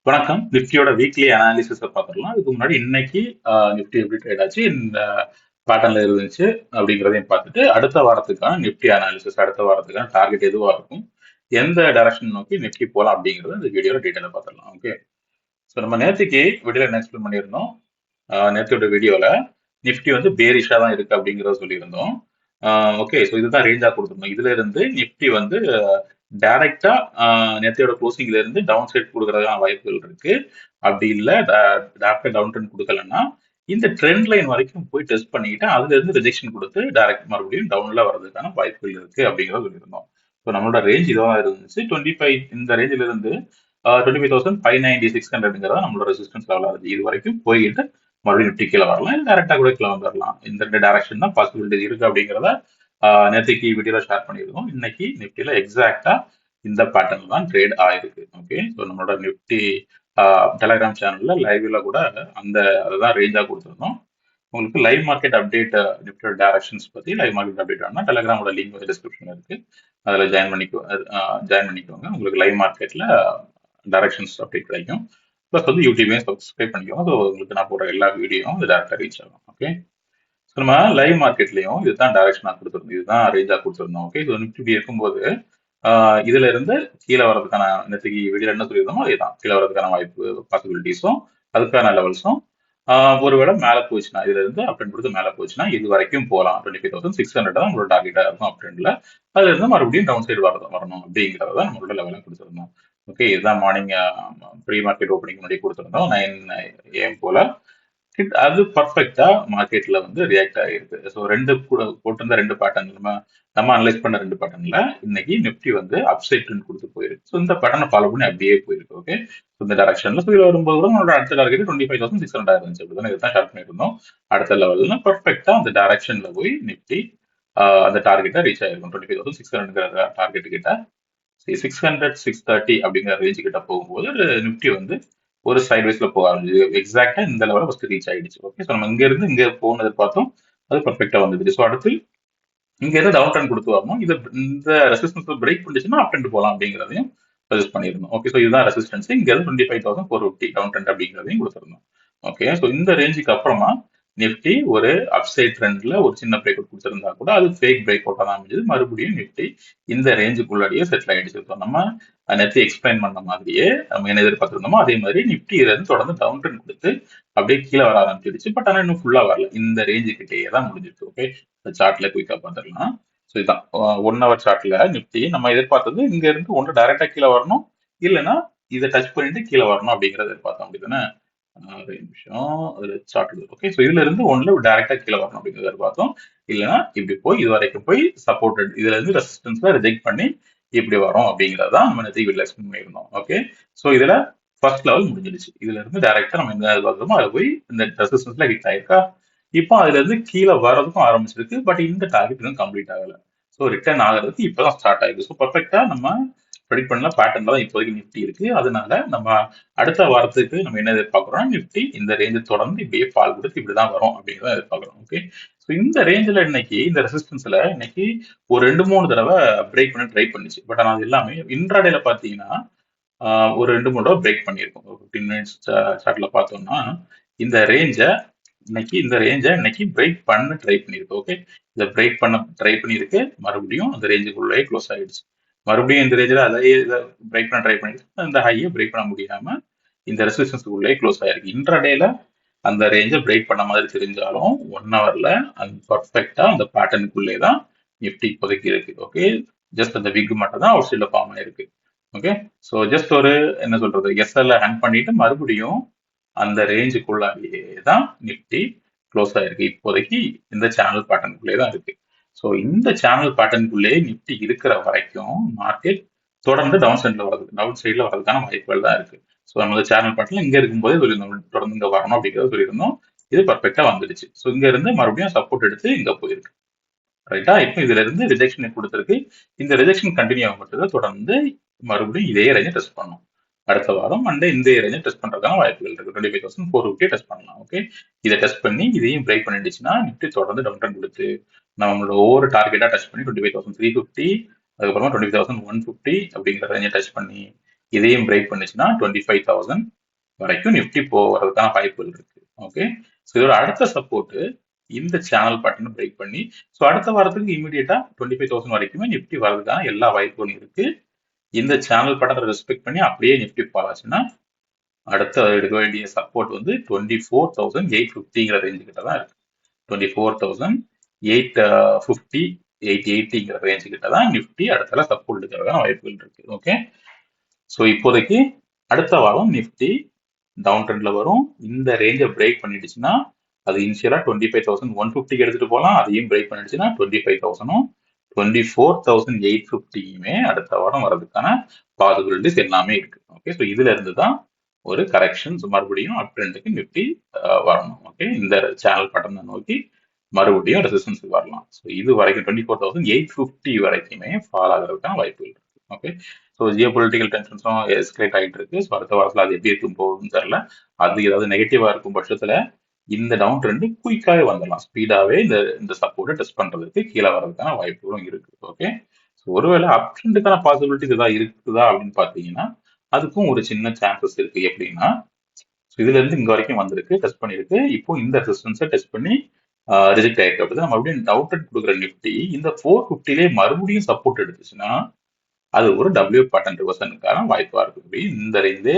வணக்கம். நிஃப்டியோட weekly analysis பார்த்துடலாம். அதுக்கு முன்னாடி இன்னைக்கு நிஃப்டி எப்படி ட்ரேட் ஆச்சு, இந்த பேட்டர்ன்ல இருந்துச்சு அப்படிங்கிறதையும் பார்த்துட்டு அடுத்த வாரத்துக்கான நிஃப்டி அனாலிசிஸ், அடுத்த வாரத்துக்கான டார்கெட் எதுவா இருக்கும், எந்த டைரக்ஷன் நோக்கி நிஃப்டி போகலாம் அப்படிங்கிறத இந்த வீடியோல டீட்டெயிலாக பார்த்துடலாம். ஓகே. ஸோ நம்ம நேற்றுக்கு வீடியோல என்ன எக்ஸ்பிளைன் பண்ணியிருந்தோம், நேற்றோட வீடியோல நிஃப்டி வந்து பேரிஷா தான் இருக்கு அப்படிங்கிறத சொல்லியிருந்தோம். ஓகே. ஸோ இதுதான் ரேஞ்சா கொடுத்துருந்தோம். இதுல இருந்து நிஃப்டி வந்து டைரக்டா நேத்தையோட க்ளோசிங்ல இருந்து டவுன் சைட் கொடுக்கறதுக்கான வாய்ப்புகள் இருக்கு. அப்படி இல்ல டைரக்டா டவுன் ட்ரெண்ட் கொடுக்கலன்னா இந்த ட்ரெண்ட் லைன் வரைக்கும் போய் டெஸ்ட் பண்ணிட்டு அதுல இருந்து ரிஜெக்ஷன் கொடுத்து டைரக்ட் மறுபடியும் டவுன்ல வர்றதுக்கான வாய்ப்புகள் இருக்கு அப்படிங்கிறத சொல்லியிருந்தோம். ஸோ நம்மளோட ரேஞ்ச் இதுவாக இருந்துச்சு. 25 இந்த ரேஞ்சில இருந்து 25,596 நம்மளோட ரெசிஸ்டன்ஸ் லெவல் ஆகுது. இது வரைக்கும் போயிட்டு மறுபடியும் நிஃப்டி கீழே வரலாம், இல்லை டேரக்டா கூட கீழே வந்துடலாம். இந்த ரெண்டு டைரக்ஷன் தான் பாசிபிலிட்டி இருக்கு அப்படிங்கிறத நேற்றுக்கு வீடியோல ஷேர் பண்ணியிருக்கோம். இன்னைக்கு நிஃப்டியில எக்ஸாக்டா இந்த பேட்டர்ன் தான் ட்ரேட் ஆயிருக்கு. ஓகே. ஸோ நம்மளோட நிஃப்டி டெலிகிராம் சேனல்ல லைவ்ல கூட அதுதான் ரேஞ்சா கொடுத்துருந்தோம். உங்களுக்கு லைவ் மார்க்கெட் அப்டேட், நிஃப்டியோட டைரக்ஷன்ஸ் பத்தி லைவ் மார்க்கெட் அப்டேட் வேணும்னா டெலிகிராமோட லிங்க் வந்து டிஸ்கிரிப்ஷன்ல இருக்கு. அதில் ஜாயின் பண்ணிக்கோங்க. உங்களுக்கு லைவ் மார்க்கெட்ல டைரக்ஷன்ஸ் அப்டேட் கிடைக்கும். ப்ளஸ் வந்து யூடியூபையும் சப்ஸ்கிரைப் பண்ணிக்கோங்க. ஸோ உங்களுக்கு நான் போடுற எல்லா வீடியோவும் இது டேரக்டாக ரீச் ஆகும். ஓகே. ஸோ நம்ம லைவ் மார்க்கெட்லயும் இதுதான் டைரக்ஷனாக கொடுத்துருந்தோம், இதுதான் ரேஞ்சாக கொடுத்துருந்தோம். ஓகே. ஸோ நிஃப்டி இருக்கும்போது இதுல இருந்து கீழே வர்றதுக்கான நேற்றுக்கு வீடியோ என்ன சொல்லியிருந்தோமோ அதேதான், கீழே வர்றதுக்கான வாய்ப்பு பாசிபிலிட்டிஸும் அதுக்கான லெவல்ஸும் ஒருவேளை மேலே போச்சுன்னா, இதுல இருந்து அப்டென்ட் கொடுத்து மேலே போச்சுன்னா இது வரைக்கும் போகலாம். 25,600 தான் நம்மளோட டார்கெட்டா இருக்கும் அப்டென்ட்ல. அதுல இருந்து மறுபடியும் டவுன் சைடு வரணும் அப்படிங்கிறத நம்மளோட லெவலாக கொடுத்துருந்தோம். ஓகே. இதுதான் மார்னிங் ப்ரீ மார்க்கெட் ஓப்பனிங் முன்னாடி கொடுத்துருந்தோம் 9 AM போல. அது பர்ஃபெக்டா மார்க்கெட்ல வந்து ரியாக்ட் ஆகிருக்கு. ஸோ ரெண்டு கூட போட்டிருந்த ரெண்டு பேட்டர்ன் நம்ம அனலைஸ் பண்ண ரெண்டு பேட்டர்ன்ல இன்னைக்கு நிஃப்டி வந்து அப்சைட் ட்ரெண்ட் கொடுத்து போயிருக்கு. ஸோ இந்த பேட்டர்னை ஃபாலோ பண்ணி அப்படியே போயிருக்கு. ஓகே. ஸோ இந்த டைரக்ஷன்ல ஸோ இதுல வரும்போது கூட நம்மளோட அடுத்த டார்கெட் 25,600 இருந்துச்சு. அப்படிதான் இதுதான் ஷார்ட் பண்ணிருந்தோம். அடுத்த லெவல்ல பர்ஃபெக்டா அந்த டைரக்ஷன்ல போய் நிஃப்டி அந்த டார்கெட்டை ரீச் ஆயிருக்கும். 25,600 டார்கெட் கிட்ட 600 630 அப்படிங்கிற ரேஞ்சு கிட்ட போகும்போது நிஃப்டி வந்து ஒரு சைட்வைஸ்ல போக ஆரம்பிச்சு எக்ஸாக்டா இந்த லெவலில் ஃபர்ஸ்ட் ரீச் ஆயிடுச்சு. ஓகே. ஸோ நம்ம இங்க இருந்து இங்க போனது பார்த்தோம், அது பர்ஃபெக்டா வந்துடுச்சு. ஸோ அடுத்து இங்க இருந்து டவுன் ட்ரெண்ட் கொடுத்து வரணும். இது இந்த ரெசிஸ்டன்ஸ் பிரேக் பண்ணிச்சுன்னா அப் ட்ரெண்ட் போகலாம் அப்படிங்கிறதையும் சஜஸ்ட் பண்ணியிருந்தோம். ஓகே. ஸோ இதுதான் ரெசிஸ்டன்ஸ். இங்க இருந்து 25,450 டவுன் ட்ரெண்ட் அப்படிங்கிறதையும் கொடுத்துருந்தோம். ஓகே. ஸோ இந்த ரேஞ்சுக்கு அப்புறமா நிஃப்டி ஒரு அப்சைட் ட்ரெண்ட்ல ஒரு சின்ன பிரேக் அவுட் கொடுத்திருந்தா கூட அது ஃபேக் பிரேக் அவுட்டா தான் அமைஞ்சது. மறுபடியும் நிஃப்டி இந்த ரேஞ்சுக்குள்ளாடியே செட்டில் ஆயிடுச்சு. ஸோ நம்ம நேற்று எக்ஸ்பிளைன் பண்ண மாதிரியே நம்ம என்ன எதிர்பார்த்திருந்தோமோ அதே மாதிரி நிஃப்டி இதுல இருந்து தொடர்ந்து டவுன் ட்ரெண்ட் கொடுத்து அப்படியே கீழே வர ஆரம்பிச்சிடுச்சு. பட் ஆனால் இன்னும் ஃபுல்லா வரல, இந்த ரேஞ்சு கிட்டேயே தான் முடிஞ்சிருக்கு. ஓகே. சார்ட்ல குயிக்கா பார்த்துடலாம். ஸோ இதுதான் 1 hour சார்ட்ல நிஃப்டி நம்ம எதிர்பார்த்தது இங்க இருந்து ஒன்று டைரக்டா கீழே வரணும், இல்லைன்னா இதை டச் பண்ணிட்டு கீழே வரணும் அப்படிங்கறத எதிர்பார்த்தோம். அப்படிதானே? ஒரு நிமிஷம் அதுல சார்ட். ஓகே. ஸோ இதுல இருந்து ஒன்ல டைரக்டா கீழே வரணும் அப்படிங்கிறத எதிர்பார்த்தோம். இல்லைன்னா இப்படி போய் இது வரைக்கும் போய் சப்போர்ட்டட் இதுல இருந்து ரெசிஸ்டன்ஸ்ல ரிஜெக்ட் பண்ணி இப்படி வரும் அப்படிங்கறதான் நம்ம நேற்று வீடியோல எக்ஸ்பிளைன் பண்ணியிருந்தோம். ஓகே. ஸோ இதுல ஃபர்ஸ்ட் லெவல் முடிஞ்சிடுச்சு. இதுல இருந்து டைரக்டா நம்ம என்ன எதிர்பார்த்தோமோ அதை போய் இந்த ரெசிஸ்டன்ஸ்ல ஹிட் ஆயிருக்கா. இப்போ அதுல இருந்து கீழே வர்றதுக்கும் ஆரம்பிச்சிருக்கு. பட் இந்த டார்கெட் இன்னும் கம்ப்ளீட் ஆகல. ஸோ ரிட்டர்ன் ஆகிறதுக்கு இப்பதான் ஸ்டார்ட் ஆயிருக்கு. ஸோ பர்ஃபெக்டா நம்ம ப்ரெடிக்ட் பண்ணல பேட்டர்ன்ல தான் இப்போதைக்கு நிஃப்டி இருக்கு. அதனால நம்ம அடுத்த வாரத்துக்கு நம்ம என்ன எதிர்பார்க்கிறோம், நிஃப்டி இந்த ரேஞ்சை தொடர்ந்து இப்படியே ஃபால் கொடுத்து இப்படிதான் வரும் அப்படிங்கிறத எதிர்பார்க்கிறோம். ஓகே. ஸோ இந்த ரேஞ்சில் இன்னைக்கு இந்த ரெசிஸ்டன்ஸ்ல இன்னைக்கு ஒரு 2-3 தடவை பிரேக் பண்ண ட்ரை பண்ணிச்சு. பட் ஆனால் அது எல்லாமே இன்ட்ராடேல பார்த்தீங்கன்னா ஒரு 2-3 தடவை பிரேக் பண்ணியிருக்கும். ஒரு 15 மினிட்ஸ் சார்ட்ல பார்த்தோம்னா இந்த ரேஞ்சை இன்னைக்கு பிரேக் பண்ண ட்ரை பண்ணிருக்கு. ஓகே. இதை பிரேக் பண்ண ட்ரை பண்ணிருக்கு, மறுபடியும் அந்த ரேஞ்சுக்குள்ளே க்ளோஸ் ஆயிடுச்சு. மறுபடியும் இந்த ரேஞ்சில் அதே இதை பிரேக் பண்ண ட்ரை பண்ணிருக்கு, அந்த ஹையை பிரேக் பண்ண முடியாம இந்த ரெசிஸ்டன்ஸுக்குள்ளே க்ளோஸ் ஆயிருக்கு. இன்ட்ராடேல அந்த ரேஞ்சை பிரேக் பண்ண மாதிரி தெரிஞ்சாலும் 1 hourல அந்த பர்ஃபெக்டா அந்த பேட்டர்னுக்குள்ளே தான் நிஃப்டி இப்போதைக்கு இருக்கு. ஓகே. ஜஸ்ட் அந்த விக் மட்டும் தான் அவுட் சைட்ல ஃபார்ம் ஆயிருக்கு. ஓகே. ஸோ ஜஸ்ட் ஒரு என்ன சொல்றது, எஸ்எல்ல ஹேண்ட் பண்ணிட்டு மறுபடியும் அந்த ரேஞ்சுக்குள்ளாடியே தான் நிஃப்டி க்ளோஸ் ஆயிருக்கு. இப்போதைக்கு இந்த சேனல் பேட்டர்னுக்குள்ளே தான் இருக்கு. ஸோ இந்த சேனல் பேட்டர்னுக்குள்ளே நிஃப்டி இருக்கிற வரைக்கும் மார்க்கெட் தொடர்ந்து டவுன் சைட்ல வர்றதுக்கான வாய்ப்புகள் தான் இருக்கு. ஸோ நம்ம சேனல் பேட்டர்ல இங்க இருக்கும்போதே சொல்லியிருந்தோம் தொடர்ந்து இங்க வரணும் அப்படிங்கிறத சொல்லியிருந்தோம். இது பர்ஃபெக்டா வந்துடுச்சு. ஸோ இங்க இருந்து மறுபடியும் சப்போர்ட் எடுத்து இங்க போயிருக்கு. ரைட்டா? இப்போ இதுல இருந்து ரிஜெக்ஷன் கொடுத்துருக்கு. இந்த ரிஜெக்ஷன் கண்டினியூ ஆகும் தொடர்ந்து மறுபடியும் இதே ரேஞ்சை டெஸ்ட் பண்ணும். அடுத்த வாரம் மண்டே இந்த ரேஞ்சை டெஸ்ட் பண்றதுக்கான வாய்ப்புகள் இருக்கு. 25,450 டெஸ்ட் பண்ணலாம். ஓகே. இதை டெஸ்ட் பண்ணி இதையும் பிரேக் பண்ணிடுச்சுன்னா நிஃப்டி தொடர்ந்து டவுன் ட்ரெண்ட் கொடுத்து நம்மளோட ஒவ்வொரு டார்கெட்டா டச் பண்ணி 25,350, அதுக்கப்புறமா 25,150 அப்படிங்கிற ரேஞ்சை டச் பண்ணி இதையும் பிரேக் பண்ணுச்சுன்னா 25,000 வரைக்கும் நிஃப்டி போகிறதுக்கான வாய்ப்புகள் இருக்கு. ஓகே, ஸோ இதோட அடுத்த சப்போர்ட் இந்த சேனல் பேட்டர்ன் பிரேக் பண்ணி, ஸோ அடுத்த வாரத்துக்கு இமீடியட்டா 25,000 வரைக்குமே நிஃப்டி வர்றதுக்கான எல்லா வாய்ப்புகளும் இருக்கு. இந்த சேனல் பேட்டர்னை ரெஸ்பெக்ட் பண்ணி அப்படியே நிஃப்டி பாலாச்சுன்னா அடுத்த எடுக்க வேண்டிய சப்போர்ட் வந்து 24,850ங்கிற ரேஞ்சு கிட்ட தான் இருக்கு. 24,850 880ங்கிற ரேஞ்சு கிட்ட தான் நிஃப்டி அடுத்த சப்போர்ட் எடுக்கிறதுக்கான வாய்ப்புகள் இருக்கு. ஓகே, ஸோ இப்போதைக்கு அடுத்த வாரம் நிஃப்டி டவுன் ட்ரெண்ட்ல வரும். இந்த ரேஞ்சை பிரேக் பண்ணிடுச்சுன்னா அது இனிஷியலா 25,150 எடுத்துட்டு போகலாம். அதையும் பிரேக் பண்ணிடுச்சுன்னா 25,000ம் 24,850யுமே அடுத்த வாரம் வர்றதுக்கான பாசிபிலிட்டிஸ் எல்லாமே இருக்கு. ஓகே, ஸோ இதுல இருந்து தான் ஒரு கரெக்ஷன் மறுபடியும் அப் ட்ரெண்டுக்கு நிஃப்டி வரணும். ஓகே, இந்த சேனல் பட்டனை நோக்கி மறுபடியும் ரெசிஸ்டன்ஸுக்கு வரலாம். ஸோ இது வரைக்கும் 24,850 வரைக்குமே ஃபால் ஆகிறதுக்கான வாய்ப்புகள் இருக்கு. ஓகே, ஸோ ஜியோ பொலிட்டிக்கல் டென்ஷன்ஸும் எஸ்கலேட் ஆகிட்டு இருக்கு. ஸோ அடுத்த வாரத்தில் அது எப்படி இருக்கும் போகுதுன்னு தெரியல. அது ஏதாவது நெகட்டிவா இருக்கும் பட்சத்துல இந்த டவுன் ட்ரெண்ட் குயிக்காவே வந்துடலாம். ஸ்பீடாவே இந்த சப்போர்ட்டை டெஸ்ட் பண்றதுக்கு கீழே வர்றதுக்கான வாய்ப்புகளும் இருக்கு. ஓகே, ஸோ ஒருவேளை அப் ட்ரெண்டுக்கான பாசிபிலிட்டிஸ் ஏதாவது இருக்குதா அப்படின்னு பார்த்தீங்கன்னா அதுக்கும் ஒரு சின்ன சான்சஸ் இருக்கு. எப்படின்னா இதுல இருந்து இங்க வரைக்கும் வந்திருக்கு, டெஸ்ட் பண்ணிருக்கு. இப்போ இந்த ரெசிஸ்டன்ஸை டெஸ்ட் பண்ணி ரிஜெக்ட் ஆயிருக்கு. அப்படிதான் மறுபடியும் டவுன் ட்ரெண்ட் கொடுக்குற நிஃப்டி இந்த 450லே மறுபடியும் சப்போர்ட் எடுத்துச்சுன்னா அது ஒரு டபிள்யூ பேட்டர்ன் ரிவர்சலுக்கான வாய்ப்பா இருக்கு. இப்படி இந்த ரேஞ்சே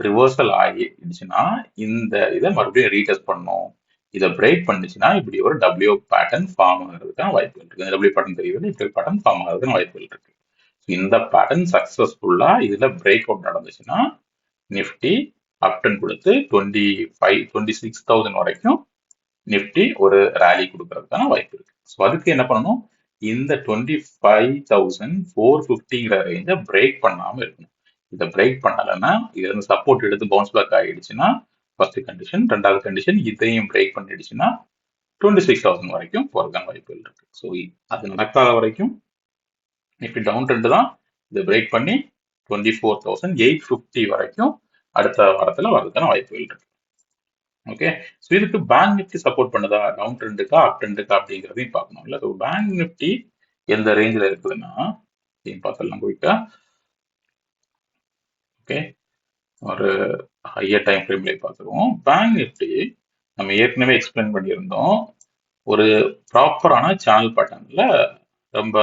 ரிவர்சல் ஆகிடுச்சுன்னா இந்த இதை மறுபடியும் ரீடெஸ்ட் பண்ணும். இதை பிரேக் பண்ணுச்சுன்னா இப்படி ஒரு டபிள்யூ பேட்டர்ன் ஃபார்ம் ஆகிறதுக்கான வாய்ப்புகள் இருக்கு. டபிள்யூ பேட்டர்ன் தெரியுது, இப்படி பேட்டர்ன் ஃபார்ம் ஆகிறதுக்கான வாய்ப்புகள் இருக்கு. இந்த பேட்டர்ன் சக்சஸ்ஃபுல்லா இதுல பிரேக் அவுட் நடந்துச்சுன்னா நிஃப்டி அப்டன் கொடுத்து 26,000 வரைக்கும் நிஃப்டி ஒரு ரேலி கொடுக்கறதுக்கான வாய்ப்பு இருக்கு. ஸோ அதுக்கு என்ன பண்ணணும், இந்த 25,450ங்கிற ரேஞ்சை பிரேக் பண்ணாம இருக்கணும். இதை பிரேக் பண்ணலைன்னா இதுல இருந்து சப்போர்ட் எடுத்து பவுன்ஸ் பேக் ஆகிடுச்சுன்னா ஃபர்ஸ்ட் கண்டிஷன். ரெண்டாவது கண்டிஷன் இதையும் பிரேக் பண்ணிடுச்சுன்னா 26,000 வரைக்கும் போறதுக்கான வாய்ப்புகள் இருக்கு. ஸோ அது நடக்காத வரைக்கும் நிஃப்டி டவுன் ட்ரெண்ட் தான். இதை பிரேக் பண்ணி 24,850 வரைக்கும் அடுத்த வாரத்துல வரதுக்கான வாய்ப்புகள் இருக்கு. ஓகே, ஸோ இதுக்கு பேங்க் நிஃப்டி சப்போர்ட் பண்ணுதா, டவுன் ட்ரெண்டுக்கா அப் ட்ரெண்டுக்கா அப்படிங்கிறதையும் பார்க்கணும். இல்லை, ஸோ பேங்க் நிஃப்டி எந்த ரேஞ்சில் இருக்குதுன்னா பார்த்துடலாம் குயிக்கா. ஓகே, ஒரு ஹையர் டைம் ஃப்ரேம்ல பார்த்துருவோம். பேங்க் நிஃப்டி நம்ம ஏற்கனவே எக்ஸ்பிளைன் பண்ணியிருந்தோம். ஒரு ப்ராப்பரான சேனல் பேட்டர்ன்ல ரொம்ப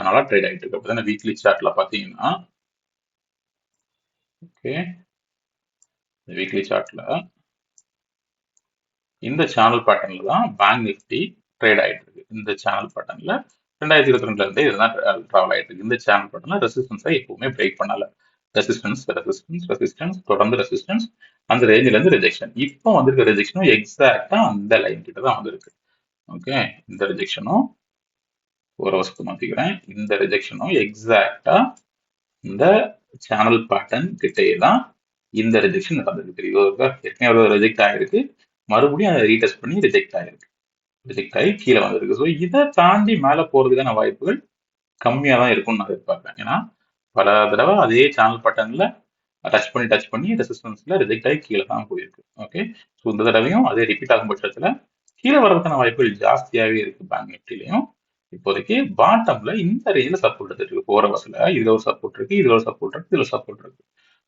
நல்லா ட்ரேட் ஆகிட்டு இருக்கு. அப்படிதான் வீக்லி சார்ட்ல பார்த்தீங்கன்னா, ஓகே, வீக்லி சார்ட்ல இந்த சேனல் பேட்டர்ன்ல தான் பேங்க் நிஃப்டி ட்ரேட் ஆகிட்டு இருக்கு. இந்த சேனல் பேட்டர்ன்ல 2022ல இருந்தே இதுதான் டிராவல் ஆகிட்டு இருக்கு. இந்த சேனல் பேட்டர்ன்ல ரெசிஸ்டன்ஸை எப்பவுமே பிரேக் பண்ணல. ரெசிஸ்டன்ஸ் ரெசிஸ்டன்ஸ் ரெசிஸ்டன்ஸ் தொடர்ந்து ரெசிஸ்டன்ஸ், அந்த ரேஞ்சில இருந்து ரிஜெக்ஷன். இப்போ வந்திருக்க ரிஜெக்ஷனும் எக்ஸாக்டா அந்த லைன் கிட்ட தான் வந்திருக்கு. ஓகே, இந்த ரிஜெக்ஷனும் ஒரு வருஷத்துக்கு மாத்திக்கிறேன். இந்த ரிஜெக்ஷனும் எக்ஸாக்டா இந்த சேனல் பேட்டர்ன் கிட்டே தான் இந்த ரிஜெக்ஷன் நடந்திருக்கு. ஏற்கனவே ரிஜெக்ட் ஆகிருக்கு, மறுபடியும் அதை ரீடெஸ்ட் பண்ணி ரிஜெக்ட் ஆகிருக்கு, ரிஜெக்ட் ஆகி கீழே வந்திருக்கு. ஸோ இதை தாண்டி மேலே போறதுக்கான வாய்ப்புகள் கம்மியாக தான் இருக்கும்னு நான் எதிர்பார்க்கிறேன். ஏன்னா பல தடவை அதே சேனல் பேட்டர்ன்ல டச் பண்ணி ரெசிஸ்டன்ஸ்ல ரிஜெக்ட் ஆகி கீழே தான் போயிருக்கு. ஓகே, ஸோ இந்த தடவையும் அதே ரிப்பீட் ஆகும் பட்சத்துல கீழே வர்றதுக்கான வாய்ப்புகள் ஜாஸ்தியாகவே இருக்கு பேங்க் நிஃப்டிலையும். இப்போதைக்கு பாட்டம்ல இந்த ரேஞ்சில் சப்போர்ட் எடுத்துட்டு இருக்கு. 4 ஹவர்ஸ்ல இதுல ஒரு சப்போர்ட் இருக்கு, இதுல ஒரு சப்போர்ட் இருக்கு, இதுல சப்போர்ட் இருக்கு.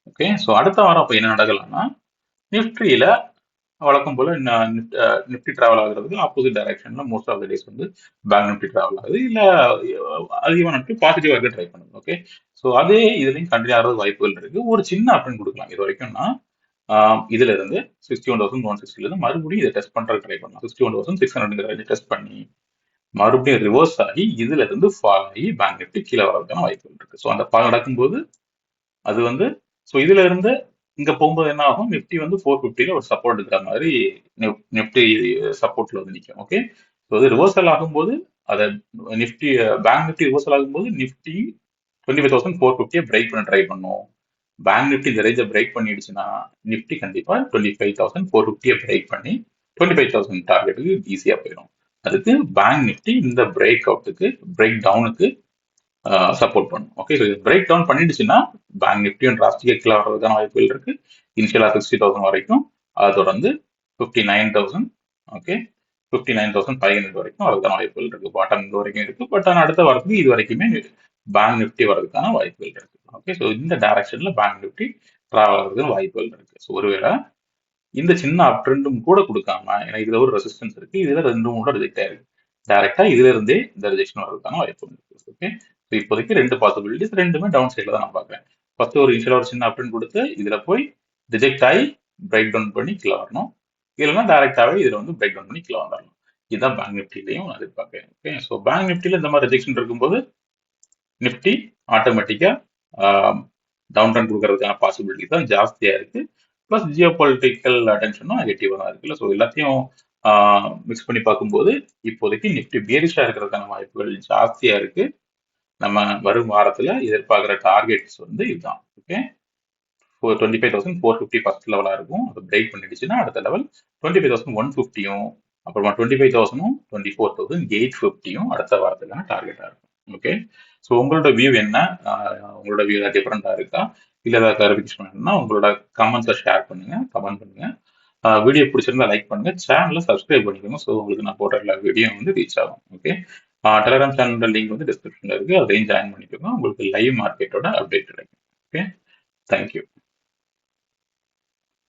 ஓகே, ஸோ அடுத்த வாரம் அப்போ என்ன நடக்கலாம்னா நிஃப்டியில வழக்கம் போல நிஃப்டி டிராவல் ஆகுறதுக்கு ஆப்போசிட் டைரக்ஷன்ல மோஸ்ட் ஆஃப் த டேஸ் வந்து பேங்க் நிஃப்டி டிராவல் ஆகுது. இல்ல அதிகமாக நிஃப்டி பாசிட்டிவா இருக்க ட்ரை பண்ணுது. ஓகே, ஸோ அதே இதுலையும் கண்டினியூ ஆகிறது வாய்ப்புகள் இருக்கு. ஒரு சின்ன அப்டன் கொடுக்கலாம். இது வரைக்கும்னா இதுல இருந்து 61,160 இருந்து மறுபடியும் இதை டெஸ்ட் பண்றது ட்ரை பண்ணலாம். 61,600 டெஸ்ட் பண்ணி மறுபடியும் ரிவர்ஸ் ஆகி இதுல இருந்து ஃபால் ஆகி பேங்க் நிஃப்டி கீழே வரதுக்கான வாய்ப்புகள் இருக்கு. ஸோ அந்த ஃபால் நடக்கும்போது அது வந்து ஸோ இதுல இருந்து இங்க போகும்போது என்ன ஆகும், நிஃப்டி வந்து 450ல ஒரு சப்போர்ட் இருக்கிற மாதிரி நிஃப்டி சப்போர்ட்ல வந்து நிற்கும். ஓகே, ஸோ அது ரிவர்சல் ஆகும்போது அதை நிஃப்டி பேங்க் நிஃப்டி ரிவர்சல் ஆகும்போது நிஃப்டி 25,450 பிரேக் பண்ண ட்ரை பண்ணும். பேங்க் நிஃப்டி இந்த ரேஞ்சை பிரேக் பண்ணிடுச்சுன்னா நிஃப்டி கண்டிப்பா 25,450 பிரேக் பண்ணி 25,000 டார்கெட்டுக்கு ஈஸியா போயிடும். அதுக்கு பேங்க் நிஃப்டி இந்த பிரேக் அவுட்டுக்கு பிரேக் டவுனுக்கு சப்போர்ட் பண்ணும். ஓகே, ஸோ பிரேக் டவுன் பண்ணிடுச்சுன்னா பேங்க் நிஃப்டியும் டிராஸ்டிக்கா கீழே வர்றதுக்கான வாய்ப்புகள் இருக்கு. இனிஷியலா 60,000 வரைக்கும், அதை தொடர்ந்து 59,000, ஓகே, 59,500 வரைக்கும் வரதுக்கான வாய்ப்புகள் இருக்கு. பாட்டம் இது வரைக்கும் இருக்கு. பட் ஆனால் அடுத்த வாரத்துக்கு இது வரைக்குமே பேங்க் நிஃப்டி வர்றதுக்கான வாய்ப்புகள் இருக்கு. ஓகே, ஸோ இந்த டைரக்ஷன்ல பேங்க் நிஃப்டி டிராவல் ஆகிறதுக்கு வாய்ப்புகள் இருக்கு. ஸோ ஒருவேளை இந்த சின்ன அப் ட்ரெண்டும் கூட கொடுக்காம, ஏன்னா இதுல ஒரு ரெசிஸ்டன்ஸ் இருக்கு, இதுல 2 3 ரிஜெக்ட் ஆயிருக்கு, டைரக்டா இதுல இருந்தே இந்த ரிஜெக்ஷன் வர்றதுக்கான வாய்ப்பு இருக்கு. ஓகே, ஸோ இப்போதைக்கு 2 பாசிபிலிட்டிஸ், ரெண்டுமே டவுன் சைட்ல தான் நான் பார்க்குறேன். ஃபர்ஸ்ட் ஒரு இனிஷியலா ஒரு சின்ன அப் ட்ரெண்ட் கொடுத்து இதுல போய் ரிஜெக்ட் ஆகி பிரேக் டவுன் பண்ணி கீழே வரணும், இல்லைன்னா டைரக்டாவே இதுல வந்து பிரேக் டவுன் பண்ணி கீழே வந்துடணும். இதுதான் பேங்க் நிஃப்டிலையும் நான் எதிர்பார்க்கிறேன். ஓகே, ஸோ பேங்க் நிஃப்டில இந்த மாதிரி ரிஜெக்ஷன் இருக்கும்போது நிஃப்டி ஆட்டோமேட்டிக்கா டவுன் ட்ரெண்ட் கொடுக்கறதுக்கான பாசிபிலிட்டி தான் ஜாஸ்தியா இருக்கு. ப்ளஸ் ஜியோ பொலிட்டிக்கல் டென்ஷனும் நெகட்டிவா தான் இருக்குல்ல. ஸோ எல்லாத்தையும் மிக்ஸ் பண்ணி பார்க்கும்போது இப்போதைக்கு நிஃப்டி பேரிஷா இருக்கிறதுக்கான வாய்ப்புகள் ஜாஸ்தியா இருக்கு. நம்ம வரும் வாரத்துல எதிர்பார்க்குற டார்கெட்ஸ் வந்து இதுதான். ஓகே, 25,450 ஃபர்ஸ்ட் லெவலா இருக்கும். அது பிரேக் பண்ணிடுச்சுன்னா அடுத்த லெவல் 25,150யும், அப்புறமா 25,000ம் 24,850யும் அடுத்த வாரத்துக்கான டார்கெட்டா இருக்கும். ஓகே, ஸோ உங்களோட வியூ என்ன? உங்களோட வியூ ஏதாவது டிஃபரெண்டா இருக்கா? இல்லை ஏதாவது கிளாரிஃபிகேஷன் வேணும்னா உங்களோட கமெண்ட்ஸை ஷேர் பண்ணுங்க, கமெண்ட் பண்ணுங்க. வீடியோ பிடிச்சிருந்தா லைக் பண்ணுங்க, சேனலை சப்ஸ்கிரைப் பண்ணிக்கோங்க. ஸோ உங்களுக்கு நான் போடுற எல்லா வீடியோ வந்து ரீச் ஆகும். ஓகே, டெலிகிராம் சேனலோட லிங்க் வந்து டிஸ்கிரிப்ஷன்ல இருக்கு, அதையும் ஜாயின் பண்ணிக்கோங்க. உங்களுக்கு லைவ் மார்க்கெட்டோட அப்டேட் கிடைக்கும். Okay, thank you.